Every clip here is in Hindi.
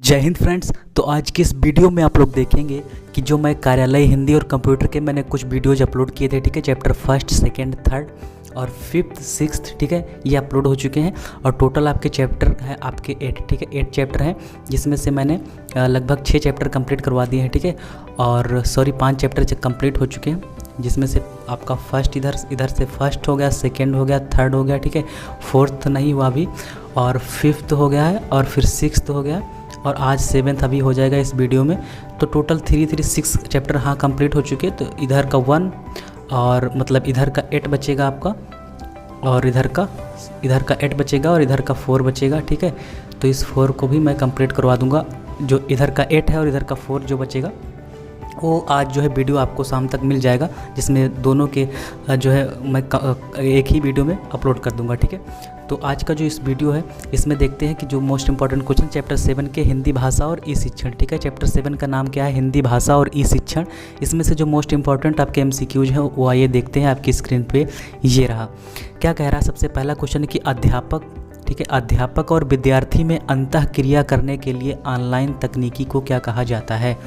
जय हिंद फ्रेंड्स। तो आज की इस वीडियो में आप लोग देखेंगे कि जो मैं कार्यालय हिंदी और कंप्यूटर के मैंने कुछ वीडियोज अपलोड किए थे, ठीक है। चैप्टर फर्स्ट, सेकंड, थर्ड और फिफ्थ, सिक्स्थ, ठीक है, ये अपलोड हो चुके हैं। और टोटल आपके चैप्टर हैं आपके 8, ठीक है, 8 चैप्टर हैं, जिसमें से मैंने लगभग 6 चैप्टर कंप्लीट करवा दिए हैं, ठीक है। और 5 चैप्टर कंप्लीट हो चुके हैं, जिसमें से आपका फर्स्ट इधर से फर्स्ट हो गया, सेकेंड हो गया, थर्ड हो गया, ठीक है, फोर्थ नहीं हुआ अभी, और फिफ्थ हो गया है, और फिर सिक्स्थ हो गया, और आज 7th अभी हो जाएगा इस वीडियो में। तो टोटल 6 चैप्टर हाँ कंप्लीट हो चुके। तो इधर का 1 और मतलब इधर का 8 बचेगा आपका, और इधर का 8 बचेगा, और इधर का 4 बचेगा, ठीक है। तो इस 4 को भी मैं कंप्लीट करवा दूंगा। जो इधर का 8 है और इधर का 4 जो बचेगा वो आज जो है वीडियो आपको शाम तक मिल जाएगा, जिसमें दोनों के जो है मैं एक ही वीडियो में अपलोड कर दूंगा, ठीक है। तो आज का जो इस वीडियो है इसमें देखते हैं कि जो मोस्ट इंपॉर्टेंट क्वेश्चन चैप्टर 7 के हिंदी भाषा और ई शिक्षण, ठीक है। चैप्टर 7 का नाम क्या है? हिंदी भाषा और ई शिक्षण। इसमें से जो मोस्ट इंपॉर्टेंट आपके MCQs हैं वो आइए देखते हैं आपकी स्क्रीन पे। ये रहा। क्या कह रहा है? सबसे पहला क्वेश्चन कि अध्यापक, ठीक है, अध्यापक और विद्यार्थी में अंतःक्रिया करने के लिए ऑनलाइन तकनीकी को क्या कहा जाता है?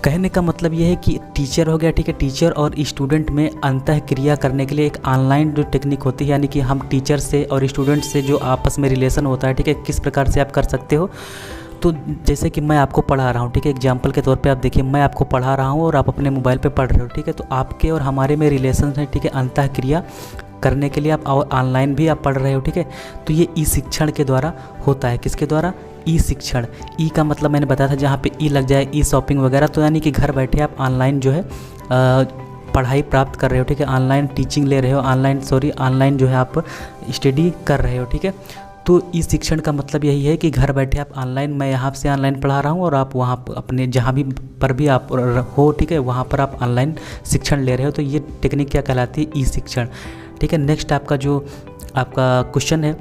कहने का मतलब ये है कि टीचर हो गया, ठीक है, टीचर और स्टूडेंट में अंतःक्रिया करने के लिए एक ऑनलाइन जो टेक्निक होती है, यानी कि हम टीचर से और स्टूडेंट से जो आपस में रिलेशन होता है, ठीक है, किस प्रकार से आप कर सकते हो। तो जैसे कि मैं आपको पढ़ा रहा हूँ, ठीक है, एग्जाम्पल के तौर पे आप देखिए, मैं आपको पढ़ा रहा हूँ और आप अपने मोबाइल पे पढ़ रहे हो, ठीक है। तो आपके और हमारे में रिलेशन है, ठीक है, अंतःक्रिया करने के लिए आप ऑनलाइन भी आप पढ़ रहे हो, ठीक है। तो ये ई शिक्षण के द्वारा होता है। किसके द्वारा? ई शिक्षण। ई का मतलब मैंने बताया था, जहाँ पे ई लग जाए, ई शॉपिंग वगैरह, तो यानी कि घर बैठे आप ऑनलाइन जो है पढ़ाई प्राप्त कर रहे हो, ठीक है, ऑनलाइन टीचिंग ले रहे हो, ऑनलाइन जो है आप स्टडी कर रहे हो, ठीक है। तो ई शिक्षण का मतलब यही है कि घर बैठे आप ऑनलाइन, मैं यहाँ से ऑनलाइन पढ़ा रहा हूँ और आप वहाँ अपने जहाँ भी पर भी आप हो, ठीक है, वहाँ पर आप ऑनलाइन शिक्षण ले रहे हो। तो ये टेक्निक क्या कहलाती है? ई शिक्षण, ठीक है। नेक्स्ट आपका जो आपका क्वेश्चन है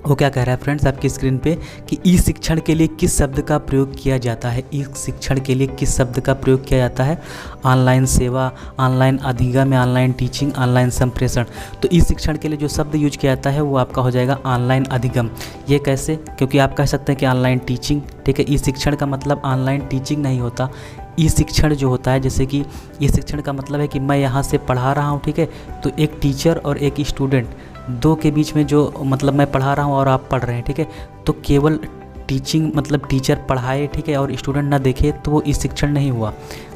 वो क्या कह रहा है फ्रेंड्स आपकी स्क्रीन पे कि ई शिक्षण के लिए किस शब्द का प्रयोग किया जाता है? ई शिक्षण के लिए किस शब्द का प्रयोग किया जाता है? ऑनलाइन सेवा, ऑनलाइन अधिगम, ऑनलाइन टीचिंग, ऑनलाइन संप्रेषण। तो ई शिक्षण के लिए जो शब्द यूज किया जाता है वो आपका हो जाएगा ऑनलाइन अधिगम। ये कैसे? क्योंकि आप कह सकते हैं कि ऑनलाइन टीचिंग, ठीक है। ई शिक्षण का मतलब ऑनलाइन टीचिंग नहीं होता। ई शिक्षण जो होता है, जैसे कि ई शिक्षण का मतलब है कि मैं यहाँ से पढ़ा रहा हूँ, ठीक है, तो एक टीचर और एक स्टूडेंट, दो के बीच में जो मतलब मैं पढ़ा रहा हूँ और आप पढ़ रहे हैं, ठीक है, तो केवल टीचिंग मतलब टीचर पढ़ाए, ठीक है, और स्टूडेंट ना देखे तो वो ई शिक्षण नहीं हुआ,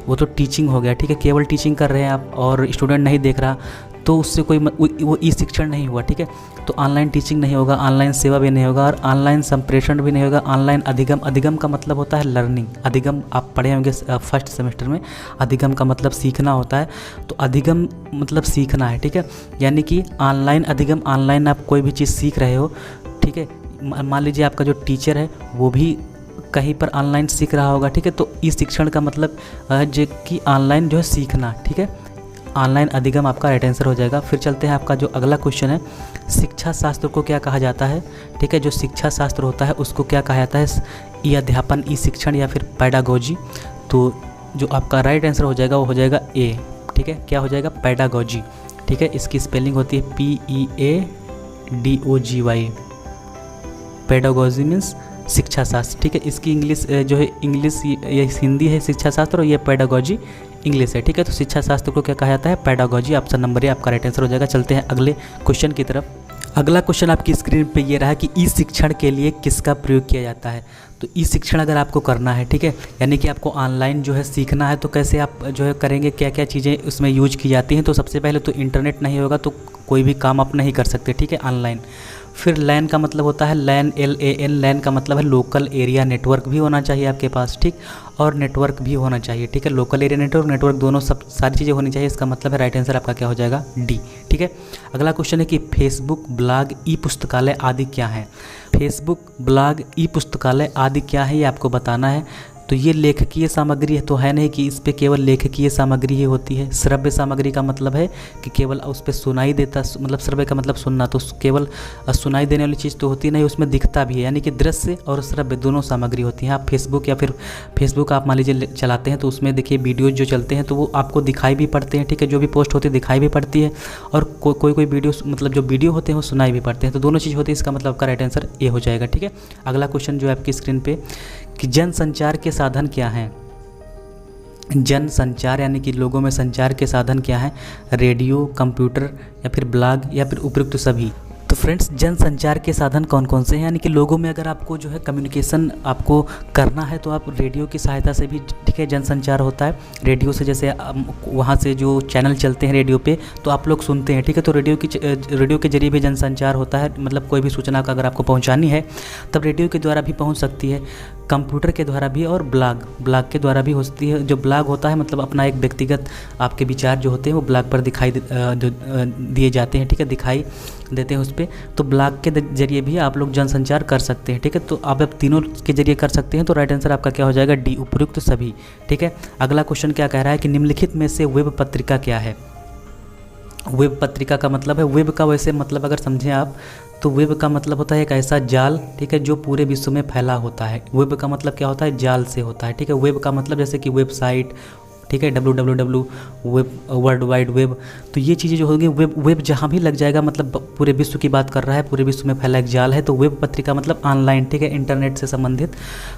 वो तो टीचिंग हो गया, ठीक है। केवल टीचिंग कर रहे हैं आप और स्टूडेंट नहीं देख रहा, तो उससे कोई वो ई शिक्षण नहीं हुआ, ठीक है। तो ऑनलाइन टीचिंग नहीं होगा, ऑनलाइन सेवा भी नहीं होगा, और ऑनलाइन संप्रेषण भी नहीं होगा। ऑनलाइन अधिगम, अधिगम का मतलब होता है लर्निंग। अधिगम आप पढ़े होंगे फर्स्ट सेमेस्टर में। अधिगम का मतलब सीखना होता है, तो अधिगम मतलब सीखना है, ठीक है। यानी कि ऑनलाइन अधिगम, ऑनलाइन आप कोई भी चीज़ सीख रहे हो, ठीक है। मान लीजिए आपका जो टीचर है वो भी कहीं पर ऑनलाइन सीख रहा होगा, ठीक है। तो ई शिक्षण का मतलब जो कि ऑनलाइन जो है सीखना, ठीक है। ऑनलाइन अधिगम आपका राइट आंसर हो जाएगा। फिर चलते हैं आपका जो अगला क्वेश्चन है, शिक्षा शास्त्र को क्या कहा जाता है? ठीक है, जो शिक्षा शास्त्र होता है उसको क्या कहा जाता है? ई अध्यापन, ई शिक्षण या फिर पेडागोजी। तो जो आपका राइट आंसर हो जाएगा वो हो जाएगा ए, ठीक है। क्या हो जाएगा? पेडागोजी, ठीक है। इसकी स्पेलिंग होती है PEADOGY। पेडागोजी मीन्स शिक्षा शास्त्र, ठीक है। इसकी इंग्लिश जो है, इंग्लिश ये हिंदी है शिक्षा शास्त्र, और ये पेडागोजी इंग्लिश है, ठीक है। तो शिक्षा शास्त्र को क्या कहा जाता है? पेडागोजी। ऑप्शन नंबर ए आपका राइट आंसर हो जाएगा। चलते हैं अगले क्वेश्चन की तरफ। अगला क्वेश्चन आपकी स्क्रीन पे ये रहा कि ई शिक्षण के लिए किसका प्रयोग किया जाता है? तो ई शिक्षण अगर आपको करना है, ठीक है, यानी कि आपको ऑनलाइन जो है सीखना है, तो कैसे आप जो है करेंगे, क्या क्या चीज़ें उसमें यूज की जाती हैं? तो सबसे पहले तो इंटरनेट नहीं होगा तो कोई भी काम आप नहीं कर सकते, ठीक है, ऑनलाइन। फिर लैन का मतलब होता है लैन, LAN, लैन का मतलब है लोकल एरिया नेटवर्क भी होना चाहिए आपके पास, ठीक, और नेटवर्क भी होना चाहिए, ठीक है। लोकल एरिया नेटवर्क दोनों सब सारी चीज़ें होनी चाहिए। इसका मतलब है राइट आंसर आपका क्या हो जाएगा? डी, ठीक है। अगला क्वेश्चन है कि फेसबुक, ब्लॉग, ई पुस्तकालय आदि क्या है? फेसबुक, ब्लॉग, ई पुस्तकालय आदि क्या है ये आपको बताना है। तो ये लेखकीय सामग्री है, तो है नहीं कि इस पे केवल लेखकीय सामग्री ही होती है। श्रव्य सामग्री का मतलब है कि केवल उस पर सुनाई देता, मतलब श्रव्य का मतलब सुनना, तो केवल सुनाई देने वाली चीज़ तो होती नहीं, उसमें दिखता भी है, यानी कि दृश्य और श्रव्य दोनों सामग्री होती है। आप फेसबुक या फिर फेसबुक आप मान लीजिए चलाते हैं तो उसमें देखिए वीडियोज़ जो चलते हैं तो वो आपको दिखाई भी पड़ते हैं, ठीक है, जो भी पोस्ट होती है दिखाई भी पड़ती है, और कोई वीडियो मतलब जो वीडियो होते हैं वो सुनाई भी पड़ते हैं, तो दोनों चीज़ होती है। इसका मतलब आपका राइट आंसर ए हो जाएगा, ठीक है। अगला क्वेश्चन जो है आपकी स्क्रीन पे कि जनसंचार के साधन क्या हैं। जन संचार यानी कि लोगों में संचार के साधन क्या हैं, रेडियो, कंप्यूटर या फिर ब्लॉग या फिर उपयुक्त सभी। तो फ्रेंड्स, जनसंचार के साधन कौन कौन से हैं, यानी कि लोगों में अगर आपको जो है कम्युनिकेशन आपको करना है तो आप रेडियो की सहायता से भी, ठीक है, जनसंचार होता है। रेडियो से जैसे वहाँ से जो चैनल चलते हैं रेडियो पे तो आप लोग सुनते हैं, ठीक है, तो रेडियो के जरिए भी जनसंचार होता है। मतलब कोई भी सूचना का अगर आपको पहुँचानी है तब रेडियो के द्वारा भी पहुँच सकती है, कंप्यूटर के द्वारा भी, और ब्लॉग के द्वारा भी होती है। जो ब्लॉग होता है मतलब अपना एक व्यक्तिगत आपके विचार जो होते हैं वो ब्लॉग पर दिखाई दिए जाते हैं, ठीक है, दिखाई देते हैं उस पर। तो ब्लॉग के जरिए भी आप लोग जनसंचार कर सकते हैं, ठीक है। तो आप तीनों के जरिए कर सकते हैं, तो राइट आंसर आपका क्या हो जाएगा, डी, उपयुक्त सभी, ठीक है। अगला क्वेश्चन क्या कह रहा है कि निम्नलिखित में से वेब पत्रिका क्या है। वेब पत्रिका का मतलब है, वेब का वैसे मतलब अगर समझें आप तो वेब का मतलब होता है एक ऐसा जाल, ठीक है, जो पूरे विश्व में फैला होता है। वेब का मतलब क्या होता है, जाल से होता है, ठीक है। वेब का मतलब जैसे कि वेबसाइट, ठीक है, www, web, world wide web. तो ये चीज़ें जो होंगी वेब जहाँ भी लग जाएगा मतलब पूरे विश्व की बात कर रहा है, पूरे विश्व में फैला एक जाल है, तो वेब पत्रिका मतलब ऑनलाइन, ठीक है, इंटरनेट से संबंधित।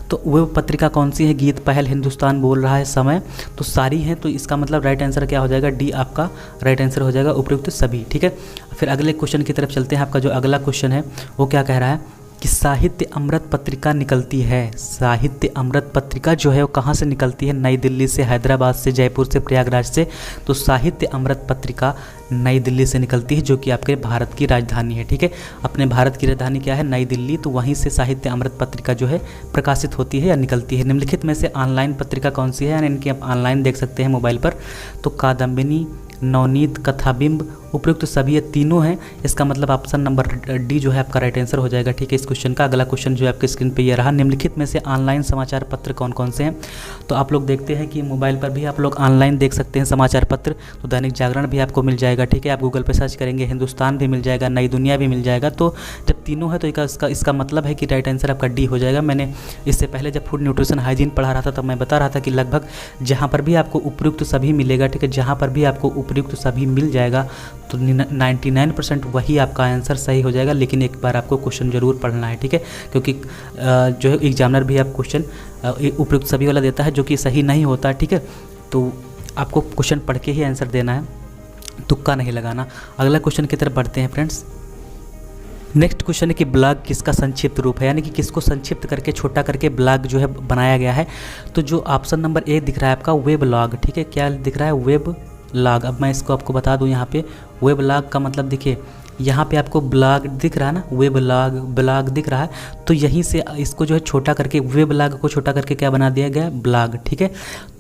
तो वेब पत्रिका कौन सी है, गीत, पहल, हिंदुस्तान बोल रहा है, समय, तो सारी हैं। तो इसका मतलब राइट आंसर क्या हो जाएगा, डी आपका राइट आंसर हो जाएगा, उपयुक्त सभी, ठीक है। फिर अगले क्वेश्चन की तरफ चलते हैं। आपका जो अगला क्वेश्चन है वो क्या कह रहा है कि साहित्य अमृत पत्रिका निकलती है। साहित्य अमृत पत्रिका जो है वो कहाँ से निकलती है, नई दिल्ली से, हैदराबाद से, जयपुर से, प्रयागराज से। तो साहित्य अमृत पत्रिका नई दिल्ली से निकलती है, जो कि आपके भारत की राजधानी है, ठीक है। अपने भारत की राजधानी क्या है, नई दिल्ली, तो वहीं से साहित्य अमृत पत्रिका जो है प्रकाशित होती है या निकलती है। निम्नलिखित में से ऑनलाइन पत्रिका कौन सी है, यानी इनकी आप ऑनलाइन देख सकते हैं मोबाइल पर। तो कादम्बिनी, नवनीत, कथाबिंब, उपयुक्त सभी, ये तीनों हैं। इसका मतलब ऑप्शन नंबर डी जो है आपका राइट आंसर हो जाएगा, ठीक है, इस क्वेश्चन का। अगला क्वेश्चन जो है आपके स्क्रीन पे ये रहा, निम्नलिखित में से ऑनलाइन समाचार पत्र कौन कौन से हैं। तो आप लोग देखते हैं कि मोबाइल पर भी आप लोग ऑनलाइन देख सकते हैं समाचार पत्र। तो दैनिक जागरण भी आपको मिल जाएगा, ठीक है, आप गूगल पे सर्च करेंगे, हिंदुस्तान भी मिल जाएगा, नई दुनिया भी मिल जाएगा। तो जब तीनों है तो इसका मतलब है कि राइट आंसर आपका डी हो जाएगा। मैंने इससे पहले जब फूड न्यूट्रिशन हाइजीन पढ़ा रहा था तब मैं बता रहा था कि लगभग जहाँ पर भी आपको उपयुक्त सभी मिलेगा, ठीक है, जहाँ पर भी आपको उपयुक्त सभी मिल जाएगा तो 99% वही आपका आंसर सही हो जाएगा। लेकिन एक बार आपको क्वेश्चन जरूर पढ़ना है, ठीक है, क्योंकि जो है एग्जामिनर भी आप क्वेश्चन उपयुक्त सभी वाला देता है जो कि सही नहीं होता, ठीक है। तो आपको क्वेश्चन पढ़ के ही आंसर देना है, तुक्का नहीं लगाना। अगला क्वेश्चन की तरफ बढ़ते हैं फ्रेंड्स। नेक्स्ट क्वेश्चन है कि ब्लॉग किसका संक्षिप्त रूप है, यानी कि किसको संक्षिप्त करके, छोटा करके ब्लॉग जो है बनाया गया है। तो जो ऑप्शन नंबर ए दिख रहा है आपका वेबलॉग, ठीक है, क्या दिख रहा है, वेबलॉग। अब मैं इसको आपको बता दूं, यहाँ पे वेबलॉग का मतलब देखिए, यहाँ पे आपको ब्लॉग दिख रहा है ना, ब्लॉग दिख रहा है, तो यहीं से इसको जो है छोटा करके, वेबलॉग को छोटा करके क्या बना दिया गया, ब्लॉग, ठीक है।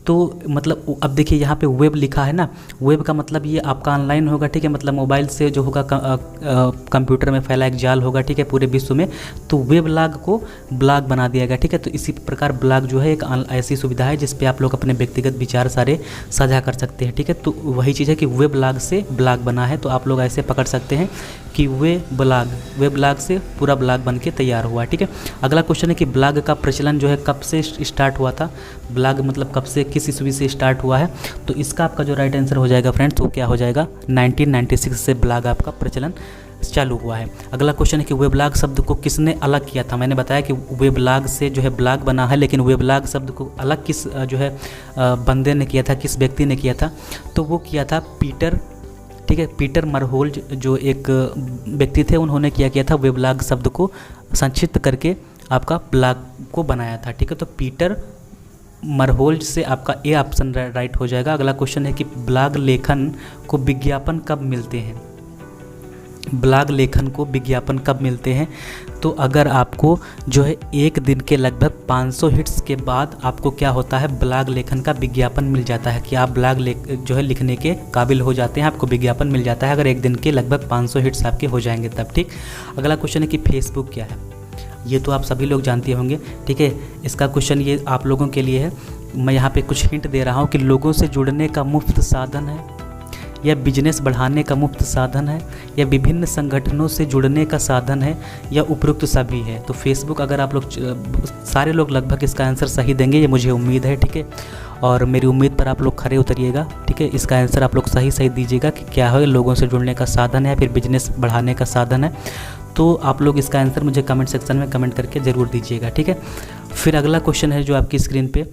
तो मतलब अब देखिए यहाँ पे वेब लिखा है ना, वेब का मतलब ये आपका ऑनलाइन होगा, ठीक है, मतलब मोबाइल से जो होगा कंप्यूटर में फैला एक जाल होगा, ठीक है, पूरे विश्व में। तो वेबलॉग को ब्लॉग बना दिया गया, ठीक है। तो इसी प्रकार ब्लॉग जो है एक ऐसी सुविधा है जिस पे आप लोग अपने व्यक्तिगत विचार सारे साझा कर सकते हैं, ठीक है। तो वही चीज़ है कि वेबलॉग से ब्लॉग बना है, तो आप लोग ऐसे पकड़ सकते हैं कि वेबलॉग से पूरा ब्लॉग बन के तैयार हुआ, ठीक है। अगला क्वेश्चन है कि ब्लॉग का प्रचलन जो है कब से स्टार्ट हुआ था, ब्लॉग मतलब कब से, किस ईस्वी से स्टार्ट हुआ है। तो इसका आपका जो राइट आंसर हो जाएगा फ्रेंड्स, वो क्या हो जाएगा, 1996 से ब्लॉग आपका प्रचलन चालू हुआ है। अगला क्वेश्चन है कि वेबलॉग शब्द को किसने अलग किया था। मैंने बताया कि वेबलॉग से जो है ब्लॉग बना है, लेकिन वेबलॉग शब्द को अलग किस जो है बंदे ने किया था, किस व्यक्ति ने किया था। तो वो किया था पीटर, ठीक है, पीटर मरहोल्ज जो एक व्यक्ति थे, उन्होंने किया था वेबलॉग शब्द को संक्षिप्त करके आपका ब्लॉग को बनाया था, ठीक है। तो पीटर मरहोल्ज से आपका ए ऑप्शन राइट हो जाएगा। अगला क्वेश्चन है कि ब्लॉग लेखन को विज्ञापन कब मिलते हैं, ब्लॉग लेखन को विज्ञापन कब मिलते हैं। तो अगर आपको जो है एक दिन के लगभग 500 हिट्स के बाद आपको क्या होता है, ब्लॉग लेखन का विज्ञापन मिल जाता है, कि आप ब्लॉग जो है लिखने के काबिल हो जाते हैं, आपको विज्ञापन मिल जाता है अगर एक दिन के लगभग 500 हिट्स आपके हो जाएंगे तब, ठीक। अगला क्वेश्चन है कि फेसबुक क्या है। ये तो आप सभी लोग जानते होंगे, ठीक है। इसका क्वेश्चन ये आप लोगों के लिए है। मैं यहाँ पे कुछ हिंट दे रहा हूँ कि लोगों से जुड़ने का मुफ्त साधन है, या बिजनेस बढ़ाने का मुफ्त साधन है, या विभिन्न संगठनों से जुड़ने का साधन है, या उपयुक्त सभी है। तो फेसबुक अगर आप लोग सारे लोग लगभग इसका आंसर सही देंगे, ये मुझे उम्मीद है, ठीक है। और मेरी उम्मीद पर आप लोग खरे उतरिएगा, ठीक है। इसका आंसर आप लोग सही दीजिएगा कि क्या है, लोगों से जुड़ने का साधन है, फिर बिजनेस बढ़ाने का साधन है। तो आप लोग इसका आंसर मुझे कमेंट सेक्शन में कमेंट करके ज़रूर दीजिएगा, ठीक है। फिर अगला क्वेश्चन है जो आपकी स्क्रीन पे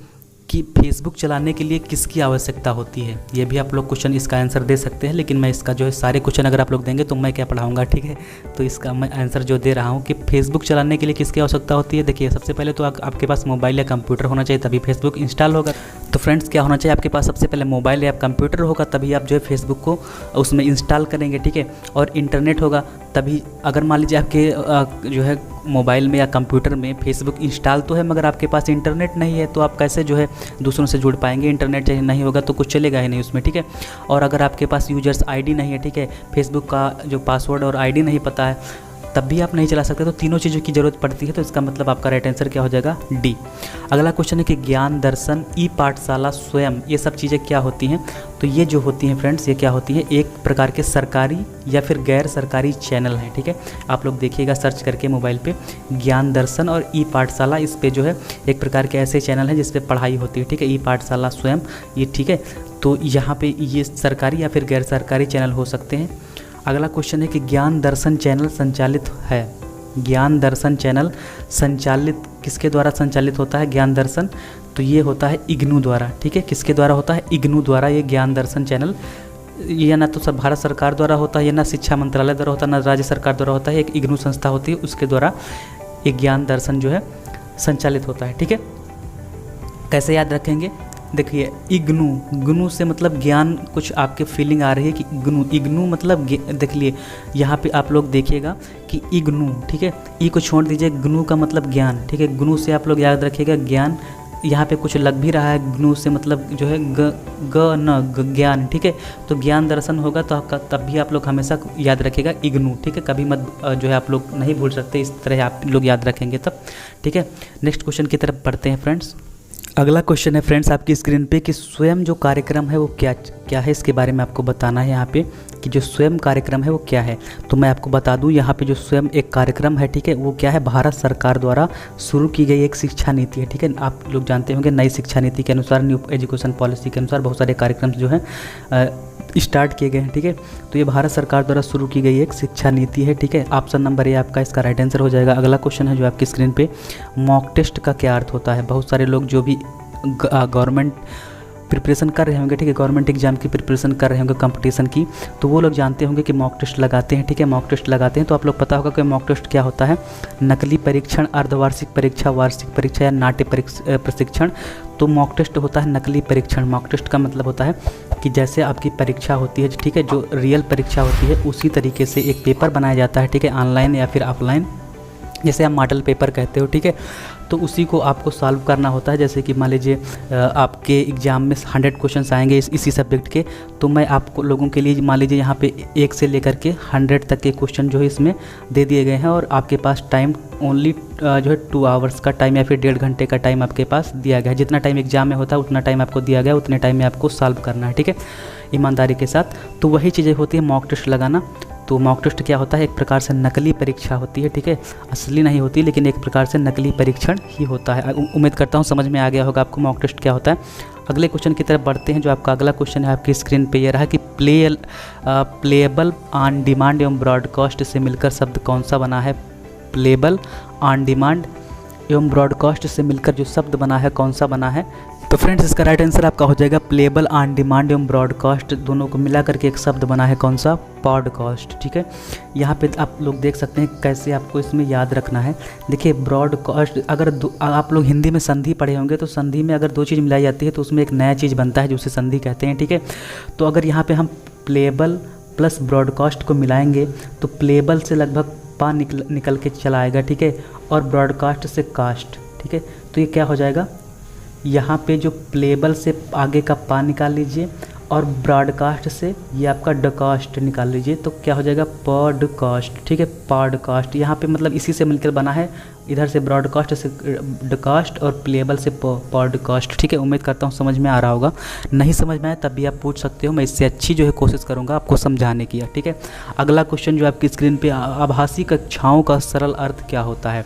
कि फेसबुक चलाने के लिए किसकी आवश्यकता होती है। ये भी आप लोग क्वेश्चन इसका आंसर दे सकते हैं, लेकिन मैं इसका जो है सारे क्वेश्चन अगर आप लोग देंगे तो मैं क्या पढ़ाऊंगा, ठीक है। तो इसका मैं आंसर जो दे रहा हूँ कि फेसबुक चलाने के लिए किसकी आवश्यकता होती है। देखिए सबसे पहले तो आपके पास मोबाइल या कंप्यूटर होना चाहिए, तभी फेसबुक इंस्टॉल होगा। तो फ्रेंड्स क्या होना चाहिए, आपके पास सबसे पहले मोबाइल या कंप्यूटर होगा, तभी आप जो है फेसबुक को उसमें इंस्टॉल करेंगे, ठीक है। और इंटरनेट होगा तभी। अगर मान लीजिए आपके जो है मोबाइल में या कंप्यूटर में फेसबुक इंस्टॉल तो है, मगर आपके पास इंटरनेट नहीं है, तो आप कैसे जो है दूसरों से जुड़ पाएंगे। इंटरनेट नहीं होगा तो कुछ चलेगा ही नहीं उसमें, ठीक है। और अगर आपके पास यूजर्स आईडी नहीं है, ठीक है, फेसबुक का जो पासवर्ड और आईडी नहीं पता है, तब भी आप नहीं चला सकते। तो तीनों चीज़ों की ज़रूरत पड़ती है, तो इसका मतलब आपका राइट आंसर क्या हो जाएगा, डी। अगला क्वेश्चन है कि ज्ञान दर्शन, ई पाठशाला, स्वयं, ये सब चीज़ें क्या होती हैं। तो ये जो होती हैं फ्रेंड्स, ये क्या होती है, एक प्रकार के सरकारी या फिर गैर सरकारी चैनल हैं, ठीक है। आप लोग देखिएगा सर्च करके मोबाइल पे ज्ञान दर्शन और ई पाठशाला, इस पे जो है एक प्रकार के ऐसे चैनल हैं जिस पे पढ़ाई होती है, ठीक है। ई पाठशाला, स्वयं, ये ठीक है। तो यहाँ पे ये सरकारी या फिर गैर सरकारी चैनल हो सकते हैं। अगला क्वेश्चन है कि ज्ञान दर्शन चैनल संचालित है। ज्ञान दर्शन चैनल संचालित किसके द्वारा संचालित होता है, ज्ञान दर्शन, तो ये होता है इग्नू द्वारा, ठीक है। किसके द्वारा होता है, इग्नू द्वारा ये ज्ञान दर्शन चैनल। ये ना तो सब भारत सरकार द्वारा होता है, ये ना शिक्षा मंत्रालय द्वारा होता है, ना राज्य सरकार द्वारा होता है, एक इग्नू संस्था होती है, उसके द्वारा एक ज्ञान दर्शन जो है संचालित होता है, ठीक है। कैसे याद रखेंगे, देखिए इग्नू, ग्नू से मतलब ज्ञान, कुछ आपके फीलिंग आ रही है कि इग्नू, इग्नू मतलब देखिए यहाँ पे आप लोग देखिएगा कि इग्नू, ठीक है, ई को छोड़ दीजिए, ग्नू का मतलब ज्ञान, ठीक है। ग्नू से आप लोग याद रखिएगा ज्ञान, यहाँ पे कुछ लग भी रहा है, ग्नू से मतलब जो है ज्ञान, ठीक है। तो ज्ञान दर्शन होगा तो तब भी आप लोग हमेशा याद रखिएगा इग्नू, ठीक है। कभी मत जो है आप लोग नहीं भूल सकते, इस तरह आप लोग याद रखेंगे तब, ठीक है। नेक्स्ट क्वेश्चन की तरफ बढ़ते हैं फ्रेंड्स। अगला क्वेश्चन है फ्रेंड्स आपकी स्क्रीन पे कि स्वयं जो कार्यक्रम है वो क्या है, इसके बारे में आपको बताना है यहाँ पे कि जो स्वयं कार्यक्रम है वो क्या है। तो मैं आपको बता दूं यहाँ पे जो स्वयं एक कार्यक्रम है, ठीक है, वो क्या है, भारत सरकार द्वारा शुरू की गई एक शिक्षा नीति है, ठीक है। आप लोग जानते होंगे नई शिक्षा नीति के अनुसार, न्यू एजुकेशन पॉलिसी के अनुसार बहुत सारे कार्यक्रम जो हैं स्टार्ट किए गए हैं, ठीक है। तो ये भारत सरकार द्वारा शुरू की गई एक शिक्षा नीति है, ठीक है। ऑप्शन नंबर ए आपका इसका राइट आंसर हो जाएगा। अगला क्वेश्चन है जो आपकी स्क्रीन पे, मॉक टेस्ट का क्या अर्थ होता है। बहुत सारे लोग जो भी गवर्नमेंट प्रिपरेशन कर रहे होंगे, ठीक है, गवर्नमेंट एग्जाम की प्रिपरेशन कर रहे होंगे कंपटीशन की, तो वो लोग जानते होंगे कि मॉक टेस्ट लगाते हैं, ठीक है। मॉक टेस्ट लगाते हैं तो आप लोग पता होगा कि मॉक टेस्ट क्या होता है, नकली परीक्षण, अर्धवार्षिक परीक्षा, वार्षिक परीक्षा या नाट्य प्रशिक्षण। तो मॉक टेस्ट होता है नकली परीक्षण। मॉक टेस्ट का मतलब होता है कि जैसे आपकी परीक्षा होती है, ठीक है, जो रियल परीक्षा होती है उसी तरीके से एक पेपर बनाया जाता है, ठीक है, ऑनलाइन या फिर ऑफलाइन, जैसे आप मॉडल पेपर कहते हो, ठीक है। तो उसी को आपको सॉल्व करना होता है। जैसे कि मान लीजिए आपके एग्ज़ाम में 100 क्वेश्चंस आएंगे इसी सब्जेक्ट के, तो मैं आपको लोगों के लिए मान लीजिए यहाँ पे 1 से लेकर के 100 तक के क्वेश्चन जो है इसमें दे दिए गए हैं, और आपके पास टाइम ओनली जो है 2 आवर्स का टाइम या फिर 1.5 घंटे का टाइम आपके पास दिया गया है। जितना टाइम एग्जाम में होता है उतना टाइम आपको दिया गया, उतने टाइम में आपको सॉल्व करना है, ठीक है, ईमानदारी के साथ। तो वही चीज़ें होती है मॉक टेस्ट लगाना। तो मॉक टेस्ट क्या होता है, एक प्रकार से नकली परीक्षा होती है, ठीक है, असली नहीं होती, लेकिन एक प्रकार से नकली परीक्षण ही होता है। उम्मीद करता हूँ समझ में आ गया होगा आपको मॉक टेस्ट क्या होता है। अगले क्वेश्चन की तरफ बढ़ते हैं। जो आपका अगला क्वेश्चन है आपकी स्क्रीन पे ये रहा कि प्लेएबल ऑन डिमांड एवं ब्रॉडकास्ट से मिलकर शब्द कौन सा बना है। प्लेएबल ऑन डिमांड एवं ब्रॉडकास्ट से मिलकर जो शब्द बना है कौन सा बना है। तो फ्रेंड्स इसका राइट आंसर आपका हो जाएगा प्लेएबल ऑन डिमांड एवं ब्रॉडकास्ट, दोनों को मिला करके एक शब्द बना है कौन सा, पॉडकास्ट, ठीक है। यहाँ पे आप लोग देख सकते हैं कैसे आपको इसमें याद रखना है। देखिए ब्रॉडकास्ट, अगर आप लोग हिंदी में संधि पढ़े होंगे तो संधि में अगर 2 चीज़ मिलाई जाती है तो उसमें एक नया चीज़ बनता है जो उसे संधि कहते हैं, ठीक है। तो अगर यहाँ पर हम प्लेएबल प्लस ब्रॉडकास्ट को मिलाएंगे तो प्लेएबल से लगभग पा निकल के चला आएगा, ठीक है, और ब्रॉडकास्ट से कास्ट, ठीक है। तो ये क्या हो जाएगा, यहाँ पे जो प्लेएबल से आगे का पा निकाल लीजिए और ब्रॉडकास्ट से ये आपका डकास्ट निकाल लीजिए, तो क्या हो जाएगा पॉडकास्ट, ठीक है, पॉडकास्ट। यहाँ पे मतलब इसी से मिलकर बना है, इधर से ब्रॉडकास्ट से डकास्ट और प्लेएबल से पॉडकास्ट, ठीक है। उम्मीद करता हूँ समझ में आ रहा होगा। नहीं समझ में आए तब भी आप पूछ सकते हो, मैं इससे अच्छी जो है कोशिश करूँगा आपको समझाने की, ठीक है। अगला क्वेश्चन जो आपकी स्क्रीन पर, आभासी कक्षाओं का सरल अर्थ क्या होता है।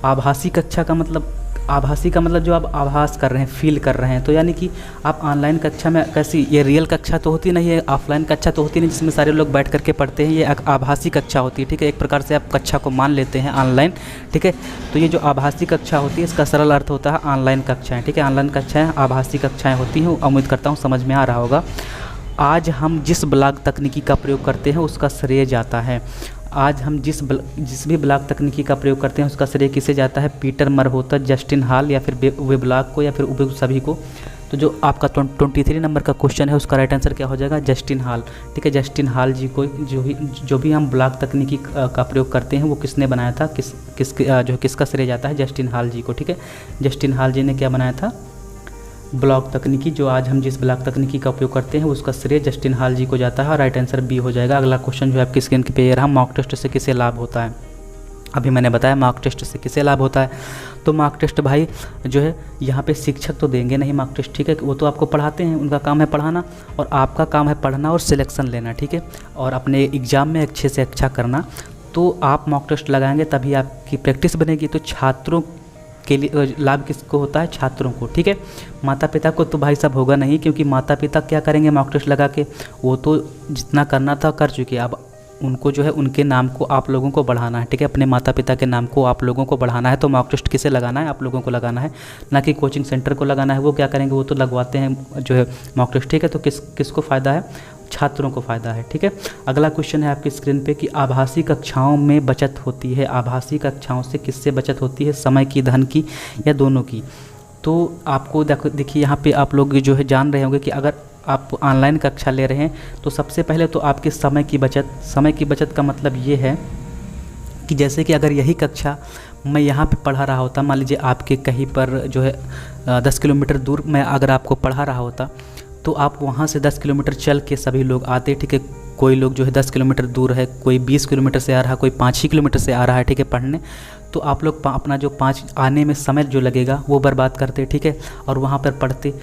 आभासी कक्षा का मतलब आभासी का मतलब जो आप आभास कर रहे हैं, फील कर रहे हैं। तो यानी कि आप ऑनलाइन कक्षा में कैसी, ये रियल कक्षा तो होती नहीं है, ऑफलाइन कक्षा तो होती नहीं जिसमें सारे लोग बैठ करके पढ़ते हैं, ये आभासी कक्षा होती है, ठीक है। एक प्रकार से आप कक्षा को मान लेते हैं ऑनलाइन, ठीक है। तो ये जो आभासी कक्षा होती है इसका सरल अर्थ होता है ऑनलाइन कक्षाएँ, ठीक है। ऑनलाइन कक्षाएँ आभासी कक्षाएँ होती हैं। उम्मीद करता हूँ समझ में आ रहा होगा। आज हम जिस ब्लॉग तकनीकी का प्रयोग करते हैं उसका श्रेय जाता है, आज हम जिस भी ब्लॉग तकनीकी का प्रयोग करते हैं उसका श्रेय किसे जाता है? पीटर मरहोता, जस्टिन हॉल या फिर वेबलॉग को या फिर उपयुक्त सभी को। तो जो आपका 23 नंबर का क्वेश्चन है उसका राइट आंसर क्या हो जाएगा? जस्टिन हॉल, ठीक है। जस्टिन हॉल जी को जो भी हम ब्लॉग तकनीकी का प्रयोग करते हैं वो किसने बनाया था, किसका श्रेय जाता है? जस्टिन हॉल जी को, ठीक है। जस्टिन हॉल जी ने क्या बनाया था? ब्लॉग तकनीकी। जो आज हम जिस ब्लॉग तकनीकी का उपयोग करते हैं उसका श्रेय जस्टिन हॉल जी को जाता है और राइट आंसर बी हो जाएगा। अगला क्वेश्चन जो है आपकी स्क्रीन पे ये रहा, मॉक टेस्ट से किसे लाभ होता है? अभी मैंने बताया मॉक टेस्ट से किसे लाभ होता है। तो मॉक टेस्ट भाई जो है यहाँ पे शिक्षक तो देंगे नहीं मॉक टेस्ट, ठीक है। वो तो आपको पढ़ाते हैं, उनका काम है पढ़ाना और आपका काम है पढ़ना और सिलेक्शन लेना, ठीक है, और अपने एग्ज़ाम में अच्छे से अच्छा करना। तो आप मॉक टेस्ट लगाएंगे तभी आपकी प्रैक्टिस बनेगी। तो छात्रों के लिए लाभ किसको होता है? छात्रों को, ठीक है। माता पिता को तो भाई साहब होगा नहीं, क्योंकि माता पिता क्या करेंगे मॉक टेस्ट लगा के? वो तो जितना करना था कर चुके। अब उनको जो है उनके नाम को आप लोगों को बढ़ाना है, ठीक है। अपने माता पिता के नाम को आप लोगों को बढ़ाना है। तो मॉक टेस्ट किसे लगाना है? आप लोगों को लगाना है, ना कि कोचिंग सेंटर को लगाना है। वो क्या करेंगे? वो तो लगवाते हैं जो है मॉक टेस्ट, ठीक है। तो किसको फ़ायदा है? छात्रों को फ़ायदा है, ठीक है। अगला क्वेश्चन है आपकी स्क्रीन पे कि आभासी कक्षाओं में बचत होती है। आभासी कक्षाओं से किससे बचत होती है? समय की, धन की या दोनों की? तो आपको देखिए यहाँ पे आप लोग जो है जान रहे होंगे कि अगर आप ऑनलाइन कक्षा ले रहे हैं तो सबसे पहले तो आपके समय की बचत का मतलब ये है कि जैसे कि अगर यही कक्षा मैं यहाँ पे पढ़ा रहा होता, मान लीजिए आपके कहीं पर जो है 10 किलोमीटर दूर मैं अगर आपको पढ़ा रहा होता तो आप वहाँ से 10 किलोमीटर चल के सभी लोग आते, ठीक है। कोई लोग जो है 10 किलोमीटर दूर है, कोई 20 किलोमीटर से आ रहा है, कोई 5 ही किलोमीटर से आ रहा है, ठीक है, पढ़ने। तो आप लोग अपना जो 5 आने में समय जो लगेगा वो बर्बाद करते, ठीक है, और वहाँ पर पढ़ते।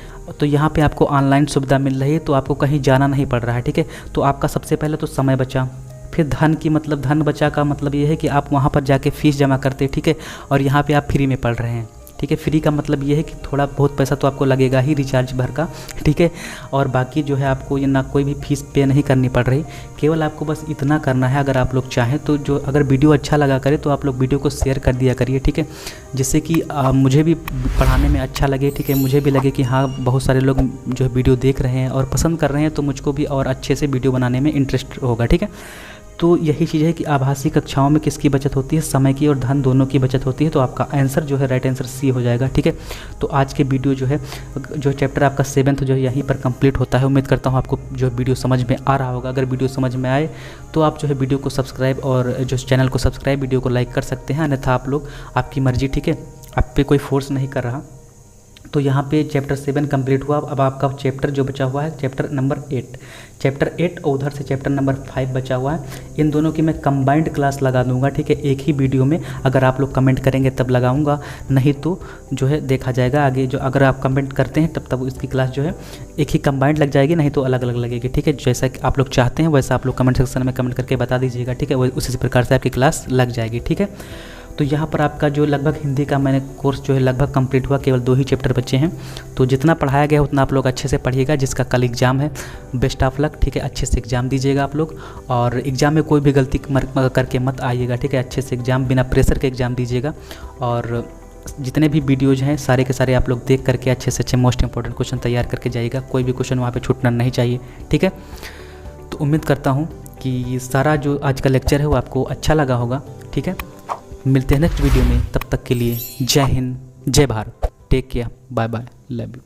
तो यहाँ पे आपको ऑनलाइन सुविधा मिल रही है तो आपको कहीं जाना नहीं पड़ रहा है, ठीक है। तो आपका सबसे पहले तो समय बचा। फिर धन की मतलब धन बचा का मतलब ये है कि आप वहाँ पर जाके फ़ीस जमा करते, ठीक है, और यहाँ पे आप फ्री में पढ़ रहे हैं, ठीक है। फ्री का मतलब ये है कि थोड़ा बहुत पैसा तो आपको लगेगा ही रिचार्ज भर का, ठीक है, और बाकी जो है आपको ये ना कोई भी फीस पे नहीं करनी पड़ रही। केवल आपको बस इतना करना है। अगर आप लोग चाहें तो जो अगर वीडियो अच्छा लगा करे तो आप लोग वीडियो को शेयर कर दिया करिए, ठीक है, जिससे कि मुझे भी पढ़ाने में अच्छा लगे, ठीक है, मुझे भी लगे कि हाँ बहुत सारे लोग जो है वीडियो देख रहे हैं और पसंद कर रहे हैं, तो मुझको भी और अच्छे से वीडियो बनाने में इंटरेस्ट होगा, ठीक है। तो यही चीज़ है कि आभासी कक्षाओं में किसकी बचत होती है? समय की और धन दोनों की बचत होती है। तो आपका आंसर जो है राइट आंसर सी हो जाएगा, ठीक है। तो आज के वीडियो जो है जो चैप्टर आपका 7th जो है यहीं पर कंप्लीट होता है। उम्मीद करता हूँ आपको जो वीडियो समझ में आ रहा होगा। अगर वीडियो समझ में आए तो आप जो है वीडियो को सब्सक्राइब और जो चैनल को सब्सक्राइब, वीडियो को लाइक कर सकते हैं, अन्यथा आप लोग आपकी मर्जी, ठीक है, आप पे कोई फोर्स नहीं कर रहा। तो यहाँ पे चैप्टर 7 कंप्लीट हुआ। अब आपका चैप्टर जो बचा हुआ है चैप्टर नंबर 8 और उधर से चैप्टर नंबर 5 बचा हुआ है। इन दोनों की मैं कंबाइंड क्लास लगा दूंगा, ठीक है, एक ही वीडियो में। अगर आप लोग कमेंट करेंगे तब लगाऊंगा, नहीं तो जो है देखा जाएगा आगे। जो अगर आप कमेंट करते हैं तब इसकी क्लास जो है एक ही कंबाइंड लग जाएगी, नहीं तो अलग अलग लगेगी, ठीक है। जैसा कि आप लोग चाहते हैं वैसा आप लोग कमेंट सेक्शन में कमेंट करके बता दीजिएगा, ठीक है, उसी प्रकार से आपकी क्लास लग जाएगी, ठीक है। तो यहाँ पर आपका जो लगभग हिंदी का मैंने कोर्स जो है लगभग कंप्लीट हुआ। केवल 2 ही चैप्टर बचे हैं। तो जितना पढ़ाया गया उतना आप लोग अच्छे से पढ़िएगा। जिसका कल एग्ज़ाम है, बेस्ट ऑफ लक, ठीक है, अच्छे से एग्ज़ाम दीजिएगा आप लोग। और एग्ज़ाम में कोई भी गलती करके मत आइएगा, ठीक है, अच्छे से एग्ज़ाम बिना प्रेशर के एग्ज़ाम दीजिएगा। और जितने भी वीडियोज़ हैं सारे के सारे आप लोग देख करके अच्छे से अच्छे मोस्ट इंपॉर्टेंट क्वेश्चन तैयार करके जाइएगा। कोई भी क्वेश्चन वहाँ पर छूटना नहीं चाहिए, ठीक है। तो उम्मीद करता हूँ कि सारा जो आज का लेक्चर है वो आपको अच्छा लगा होगा, ठीक है। मिलते हैं नेक्स्ट वीडियो में, तब तक के लिए जय हिंद, जय Bharat, take care, bye bye, love you.